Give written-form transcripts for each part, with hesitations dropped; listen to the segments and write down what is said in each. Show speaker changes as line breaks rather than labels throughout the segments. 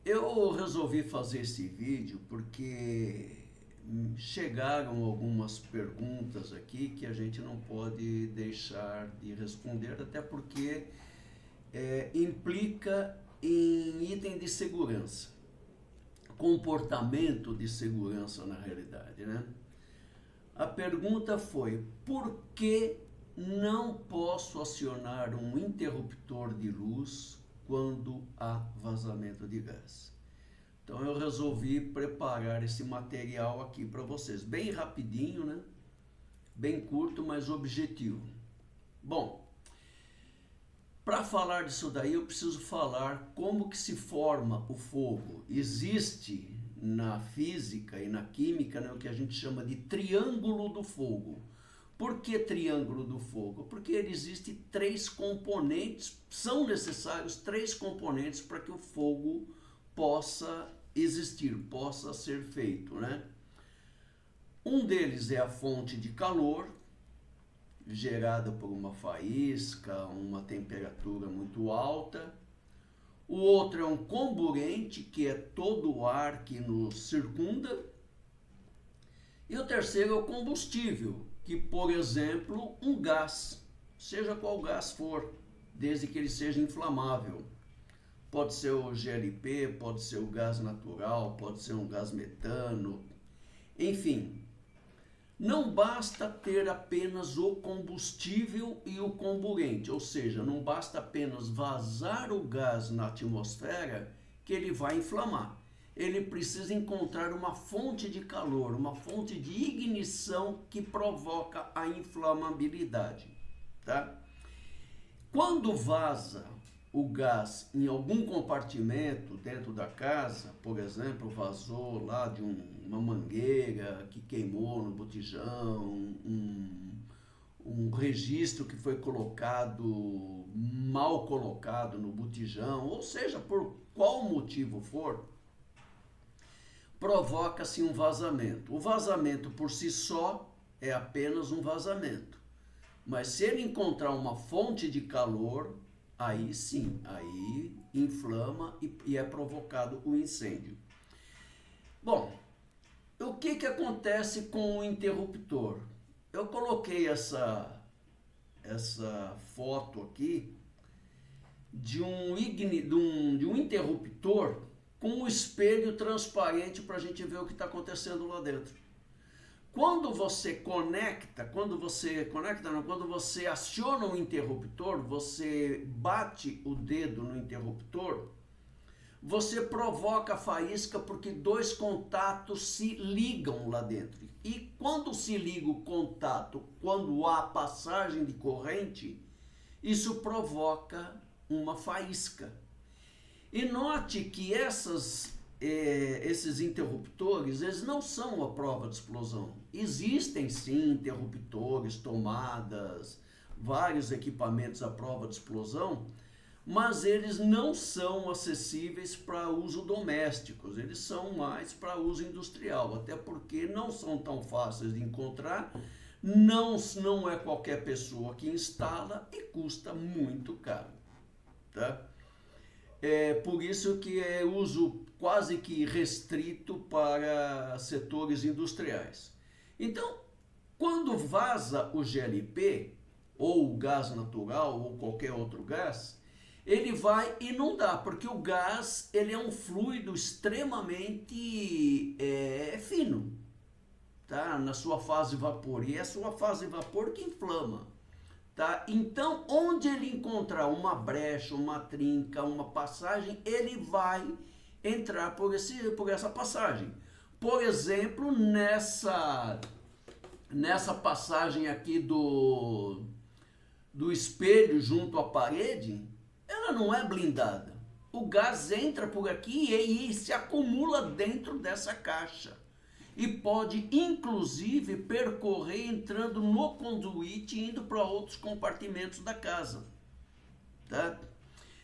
Eu resolvi fazer esse vídeo porque chegaram algumas perguntas aqui que a gente não pode deixar de responder, até porque implica em item de segurança, comportamento de segurança na realidade, né? A pergunta foi: por que não posso acionar um interruptor de luz quando há vazamento de gás? Então eu resolvi preparar esse material aqui para vocês, bem rapidinho, né? Bem curto, mas objetivo. Bom, para falar disso daí eu preciso falar como que se forma o fogo. Existe na física e na química, né, o que a gente chama de triângulo do fogo. Por que triângulo do fogo? Porque existem três componentes, são necessários três componentes para que o fogo possa existir, possa ser feito, né? Um deles é a fonte de calor, gerada por uma faísca, uma temperatura muito alta. O outro é um comburente, que é todo o ar que nos circunda. E o terceiro é o combustível, que, por exemplo, um gás, seja qual gás for, desde que ele seja inflamável. Pode ser o GLP, pode ser o gás natural, pode ser um gás metano, enfim. Não basta ter apenas o combustível e o comburente, ou seja, não basta apenas vazar o gás na atmosfera que ele vai inflamar. Ele precisa encontrar uma fonte de calor, uma fonte de ignição que provoca a inflamabilidade, tá? Quando vaza o gás em algum compartimento dentro da casa, por exemplo, vazou lá de uma mangueira que queimou no botijão, um registro que foi colocado, mal colocado no botijão, ou seja, por qual motivo for, provoca-se um vazamento. O vazamento por si só é apenas um vazamento. Mas se ele encontrar uma fonte de calor, aí sim, aí inflama e é provocado o incêndio. Bom, o que acontece com o interruptor? Eu coloquei essa foto aqui de um interruptor com um espelho transparente para a gente ver o que está acontecendo lá dentro. Quando você aciona o interruptor, você bate o dedo no interruptor, você provoca a faísca porque dois contatos se ligam lá dentro. E quando se liga o contato, quando há passagem de corrente, isso provoca uma faísca. E note que esses interruptores, eles não são a prova de explosão. Existem sim interruptores, tomadas, vários equipamentos à prova de explosão, mas eles não são acessíveis para uso doméstico, eles são mais para uso industrial, até porque não são tão fáceis de encontrar, não é qualquer pessoa que instala e custa muito caro, tá? É por isso que é uso quase que restrito para setores industriais. Então, quando vaza o GLP, ou o gás natural, ou qualquer outro gás, ele vai inundar, porque o gás ele é um fluido extremamente fino, tá? Na sua fase vapor, e é a sua fase vapor que inflama. Tá? Então, onde ele encontrar uma brecha, uma trinca, uma passagem, ele vai entrar por essa passagem. Por exemplo, nessa passagem aqui do espelho junto à parede, ela não é blindada. O gás entra por aqui e se acumula dentro dessa caixa. E pode, inclusive, percorrer entrando no conduíte e indo para outros compartimentos da casa. Tá?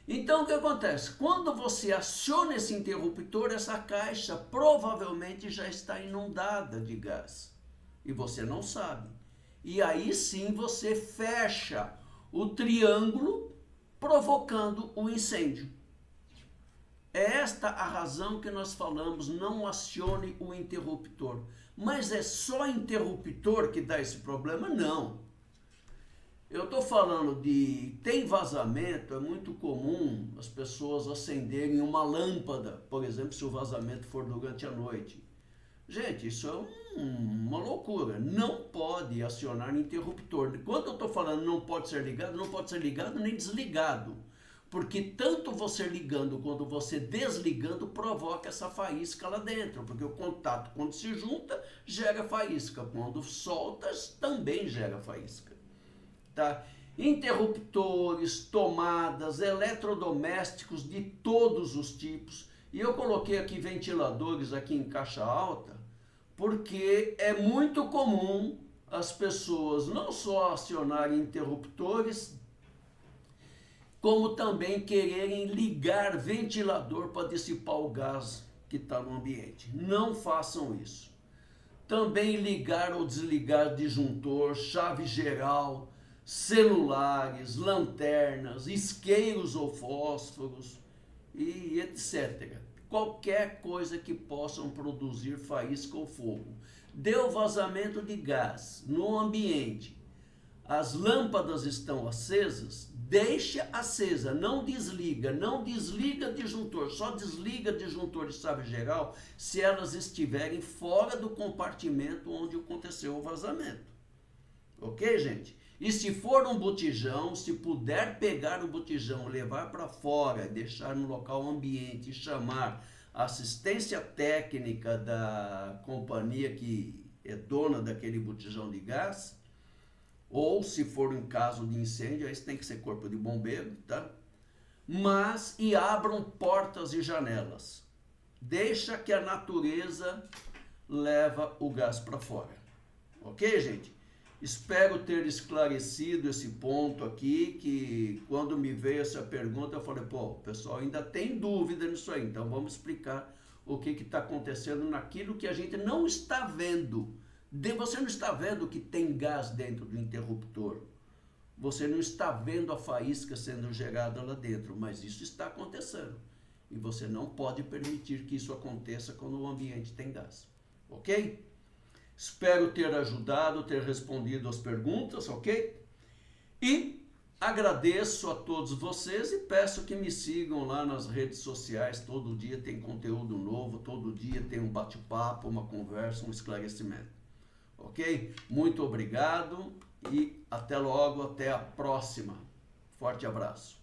Então, o que acontece? Quando você aciona esse interruptor, essa caixa provavelmente já está inundada de gás. E você não sabe. E aí sim você fecha o triângulo, provocando o incêndio. É esta a razão que nós falamos, não acione o interruptor. Mas é só interruptor que dá esse problema? Não. Eu estou falando de, tem vazamento, é muito comum as pessoas acenderem uma lâmpada, por exemplo, se o vazamento for durante a noite. Gente, isso é uma loucura. Não pode acionar interruptor. Quando eu estou falando não pode ser ligado nem desligado. Porque tanto você ligando quanto você desligando provoca essa faísca lá dentro. Porque o contato, quando se junta, gera faísca. Quando soltas, também gera faísca. Tá? Interruptores, tomadas, eletrodomésticos de todos os tipos. E eu coloquei aqui ventiladores aqui em caixa alta, porque é muito comum as pessoas não só acionarem interruptores, como também quererem ligar ventilador para dissipar o gás que está no ambiente. Não façam isso. Também ligar ou desligar disjuntor, chave geral, celulares, lanternas, isqueiros ou fósforos e etc. Qualquer coisa que possam produzir faísca ou fogo. Deu vazamento de gás no ambiente, as lâmpadas estão acesas, deixa acesa, não desliga disjuntor, só desliga disjuntor e chave geral se elas estiverem fora do compartimento onde aconteceu o vazamento. Ok, gente? E se for um botijão, se puder pegar o botijão, levar para fora, deixar no local ambiente e chamar a assistência técnica da companhia que é dona daquele botijão de gás, ou se for um caso de incêndio, aí tem que ser corpo de bombeiro, tá? Mas, e abram portas e janelas. Deixa que a natureza leva o gás para fora. Ok, gente? Espero ter esclarecido esse ponto aqui, que quando me veio essa pergunta, eu falei, pô, o pessoal ainda tem dúvida nisso aí, então vamos explicar o que está acontecendo naquilo que a gente não está vendo. Você não está vendo que tem gás dentro do interruptor. Você não está vendo a faísca sendo gerada lá dentro, mas isso está acontecendo. E você não pode permitir que isso aconteça quando o ambiente tem gás. Ok? Espero ter ajudado, ter respondido as perguntas, ok? E agradeço a todos vocês e peço que me sigam lá nas redes sociais. Todo dia tem conteúdo novo, todo dia tem um bate-papo, uma conversa, um esclarecimento. Ok? Muito obrigado e até logo, até a próxima. Forte abraço.